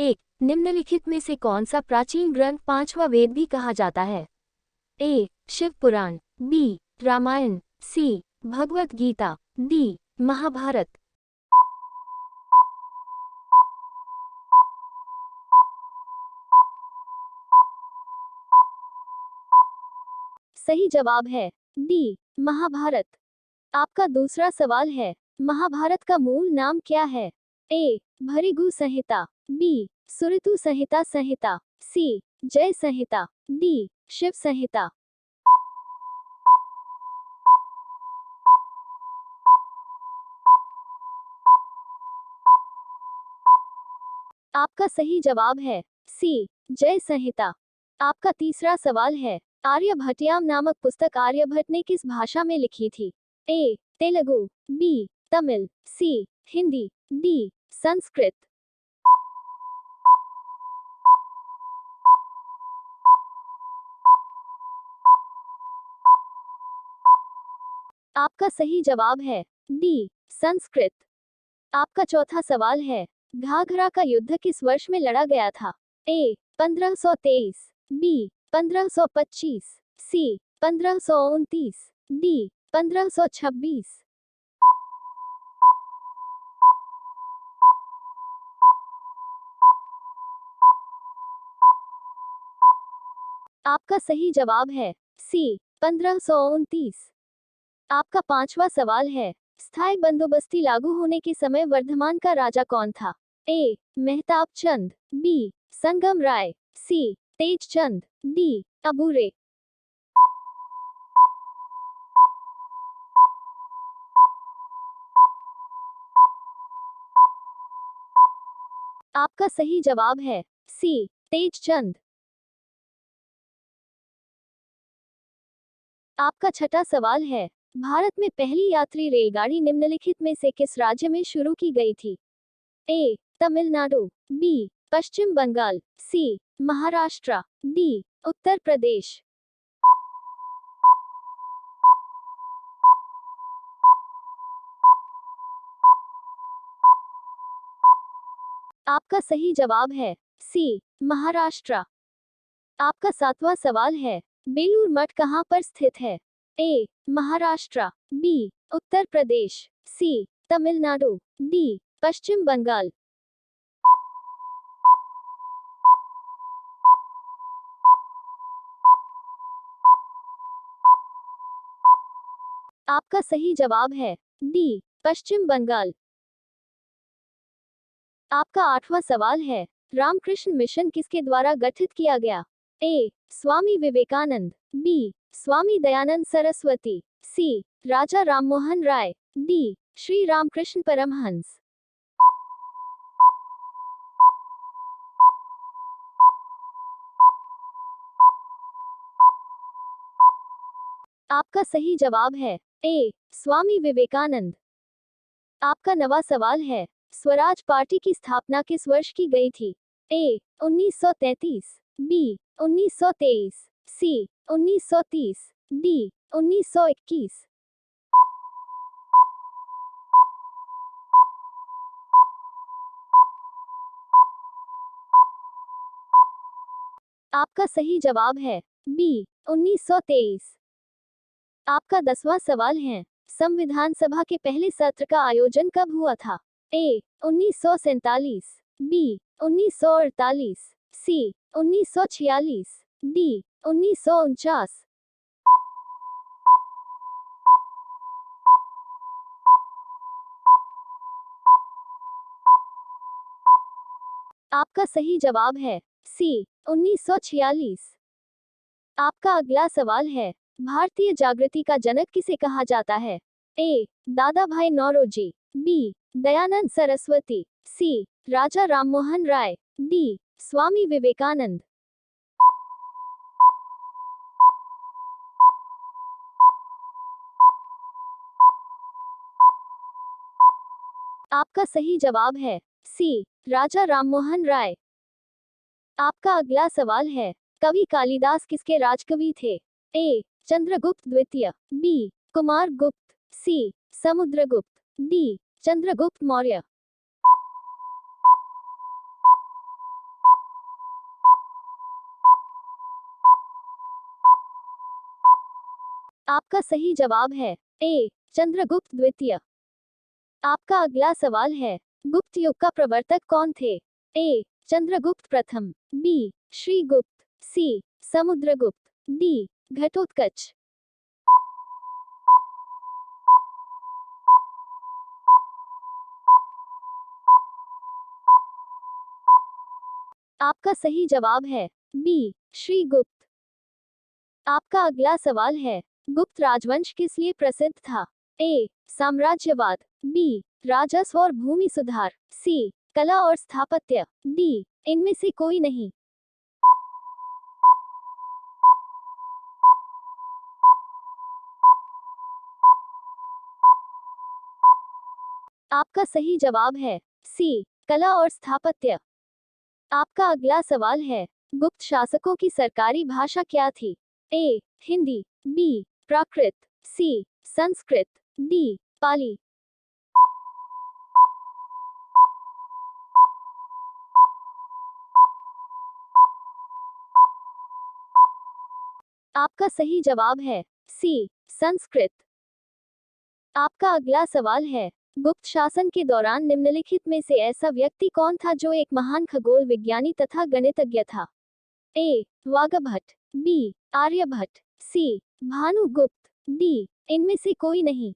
एक, निम्नलिखित में से कौन सा प्राचीन ग्रंथ पांचवा वेद भी कहा जाता है? ए. शिव पुराण, बी. रामायण, सी. भगवत गीता, डी. महाभारत। सही जवाब है डी. महाभारत। आपका दूसरा सवाल है, महाभारत का मूल नाम क्या है? ए. भृगु संहिता, बी. सुऋतु संहिता संहिता, सी. जय संहिता, डी. शिव संहिता। आपका सही जवाब है सी. जय संहिता। आपका तीसरा सवाल है, आर्यभट्टयाम नामक पुस्तक आर्यभट्ट ने किस भाषा में लिखी थी? ए. तेलुगु, बी. तमिल, सी. हिंदी, डी. संस्कृत। आपका सही जवाब है डी. संस्कृत। आपका चौथा सवाल है, घाघरा का युद्ध किस वर्ष में लड़ा गया था? ए. 1523, बी. 1525, सी. 1529, डी. 1526। आपका सही जवाब है सी. 1529। आपका पांचवा सवाल है, स्थायी बंदोबस्ती लागू होने के समय वर्धमान का राजा कौन था? ए. मेहताब चंद, बी. संगम राय, सी. तेज चंद, डी. अबूरे। आपका सही जवाब है सी. तेज चंद। आपका छठा सवाल है, भारत में पहली यात्री रेलगाड़ी निम्नलिखित में से किस राज्य में शुरू की गई थी? ए. तमिलनाडु, बी. पश्चिम बंगाल, सी. महाराष्ट्र, डी. उत्तर प्रदेश। आपका सही जवाब है सी. महाराष्ट्र। आपका सातवां सवाल है, बेलूर मठ कहाँ पर स्थित है? ए. महाराष्ट्र, बी. उत्तर प्रदेश, सी. तमिलनाडु, डी. पश्चिम बंगाल। आपका सही जवाब है डी. पश्चिम बंगाल। आपका आठवां सवाल है, रामकृष्ण मिशन किसके द्वारा गठित किया गया? ए. स्वामी विवेकानंद, बी. स्वामी दयानंद सरस्वती, सी. राजा राममोहन राय, डी. श्री रामकृष्ण परमहंस। आपका सही जवाब है ए. स्वामी विवेकानंद। आपका नवा सवाल है, स्वराज पार्टी की स्थापना किस वर्ष की गई थी? ए. 1933, बी. 1923, सी. 1930, डी. 1921। आपका सही जवाब है बी. 1923। आपका 10वां सवाल है, संविधान सभा के पहले सत्र का आयोजन कब हुआ था? ए. 1947, बी. 1948, सी. 1946, डी. 1949। आपका सही जवाब है सी. 1946। आपका अगला सवाल है, भारतीय जागृति का जनक किसे कहा जाता है? ए. दादा भाई नौरोजी, बी. दयानंद सरस्वती, सी. राजा राममोहन राय, डी. स्वामी विवेकानंद। आपका सही जवाब है सी. राजा राममोहन राय। आपका अगला सवाल है, कवि कालिदास किसके राजकवि थे? ए. चंद्रगुप्त द्वितीय, बी. कुमार गुप्त, सी. समुद्रगुप्त, डी. चंद्रगुप्त मौर्य। आपका सही जवाब है ए चंद्रगुप्त द्वितीय। आपका अगला सवाल है, गुप्त युग का प्रवर्तक कौन थे? ए चंद्रगुप्त प्रथम, बी श्रीगुप्त, सी समुद्रगुप्त, डी घटोत्कच। आपका सही जवाब है बी श्रीगुप्त। आपका अगला सवाल है, गुप्त राजवंश किस लिए प्रसिद्ध था? ए साम्राज्यवाद, बी राजस्व और भूमि सुधार, सी कला और स्थापत्य, डी इनमें से कोई नहीं। आपका सही जवाब है सी कला और स्थापत्य। आपका अगला सवाल है, गुप्त शासकों की सरकारी भाषा क्या थी? ए हिंदी, बी प्राकृत, सी संस्कृत, डी पाली। आपका सही जवाब है सी संस्कृत। आपका अगला सवाल है, गुप्त शासन के दौरान निम्नलिखित में से ऐसा व्यक्ति कौन था जो एक महान खगोल विज्ञानी तथा गणितज्ञ था? ए वागभट्ट, बी आर्यभट्ट, सी भानुगुप्त, डी इनमें से कोई नहीं।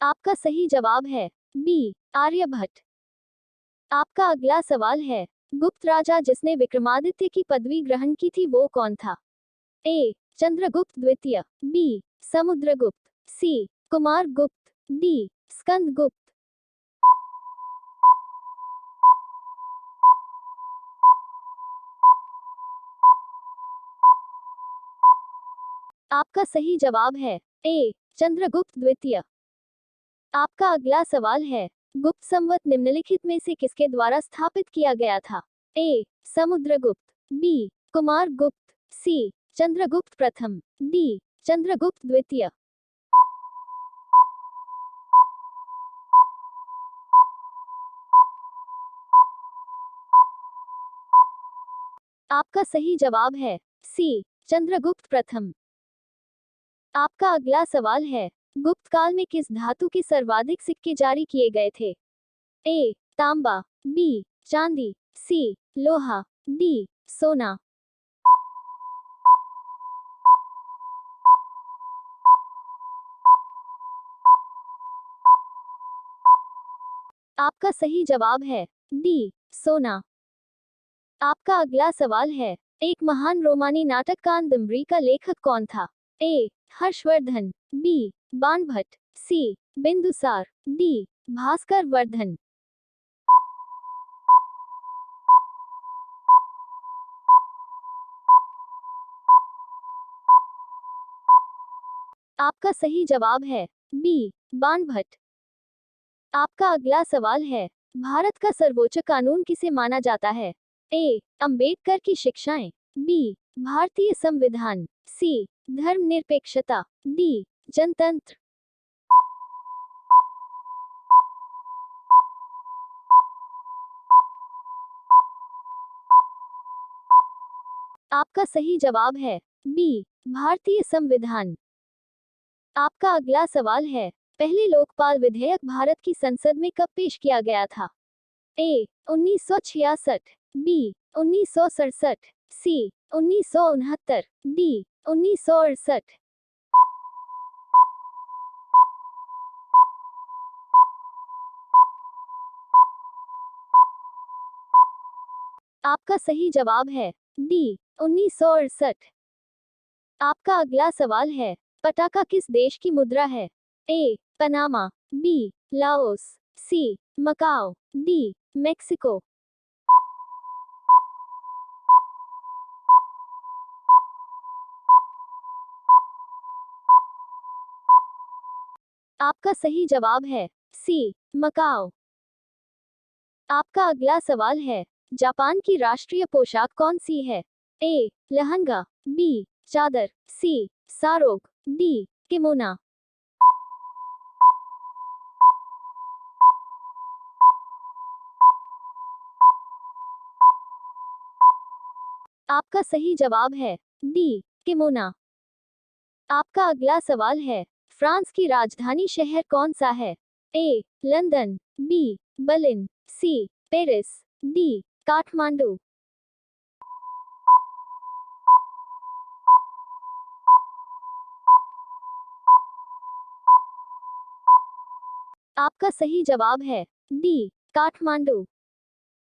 आपका सही जवाब है बी आर्यभट्ट। आपका अगला सवाल है, गुप्त राजा जिसने विक्रमादित्य की पदवी ग्रहण की थी वो कौन था? ए चंद्रगुप्त द्वितीय, बी समुद्रगुप्त, सी कुमारगुप्त, डी स्कंदगुप्त। आपका सही जवाब है ए चंद्रगुप्त द्वितीय। आपका अगला सवाल है, गुप्त संवत निम्नलिखित में से किसके द्वारा स्थापित किया गया था? ए समुद्रगुप्त, बी कुमारगुप्त, सी चंद्रगुप्त प्रथम, डी चंद्रगुप्त द्वितीय। आपका सही जवाब है सी चंद्रगुप्त प्रथम। आपका अगला सवाल है, गुप्त काल में किस धातु के सर्वाधिक सिक्के जारी किए गए थे? ए तांबा, बी चांदी, सी लोहा, डी सोना। आपका सही जवाब है डी सोना। आपका अगला सवाल है, एक महान रोमानी नाटक कादंबरी का लेखक कौन था? ए हर्षवर्धन, बी बाणभट्ट, सी बिंदुसार, डी भास्कर वर्धन। आपका सही जवाब है बी बाणभट्ट। आपका अगला सवाल है, भारत का सर्वोच्च कानून किसे माना जाता है? ए अंबेडकर की शिक्षाएं, बी भारतीय संविधान, सी धर्मनिरपेक्षता, डी जनतंत्र। आपका सही जवाब है बी भारतीय संविधान। आपका अगला सवाल है, पहले लोकपाल विधेयक भारत की संसद में कब पेश किया गया था? ए 1966, बी 1967, सी 1969, डी 1968। आपका सही जवाब है डी 1968। आपका अगला सवाल है, पटाका किस देश की मुद्रा है? ए पनामा, बी लाओस, सी मकाओ, डी मेक्सिको। आपका सही जवाब है सी मकाओ। आपका अगला सवाल है, जापान की राष्ट्रीय पोशाक कौन सी है? ए लहंगा, बी चादर, सी सारोग, डी किमोना। आपका सही जवाब है डी किमोना। आपका अगला सवाल है, फ्रांस की राजधानी शहर कौन सा है? A London, B Berlin, C Paris, D Kathmandu. आपका सही जवाब है डी काठमांडू।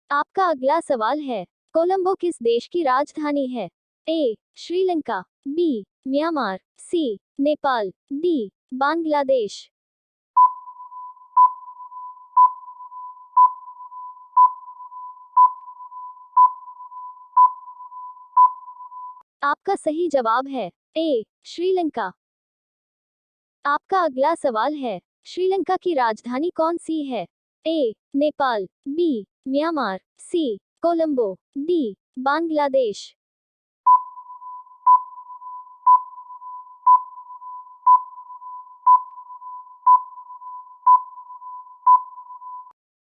आपका अगला सवाल है, कोलंबो किस देश की राजधानी है? ए श्रीलंका, बी म्यांमार, सी नेपाल, डी बांग्लादेश। आपका सही जवाब है ए श्रीलंका। आपका अगला सवाल है, श्रीलंका की राजधानी कौन सी है? ए नेपाल, बी म्यांमार, सी कोलंबो, डी बांग्लादेश।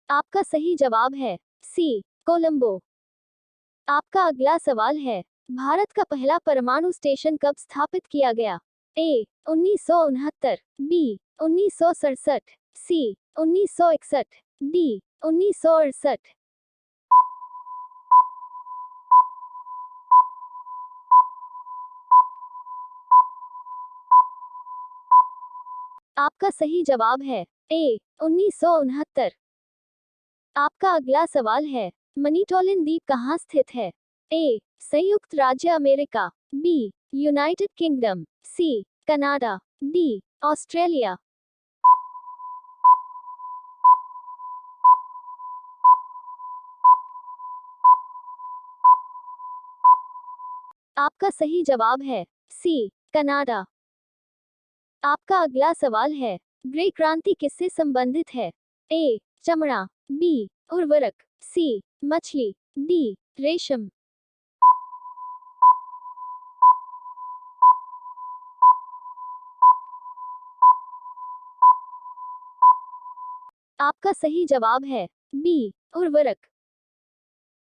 आपका सही जवाब है सी कोलंबो। आपका अगला सवाल है, भारत का पहला परमाणु स्टेशन कब स्थापित किया गया? ए 1969, बी 1967, सी 1961, डी 1968। आपका सही जवाब है ए 1969। आपका अगला सवाल है, मनीटोलिन द्वीप कहाँ स्थित है? ए संयुक्त राज्य America, B United Kingdom, C Canada, D Australia. आपका सही जवाब है सी कनाडा। आपका अगला सवाल है, ग्रे क्रांति किससे संबंधित है? ए चमड़ा, बी उर्वरक, सी मछली, डी रेशम। आपका सही जवाब है बी उर्वरक।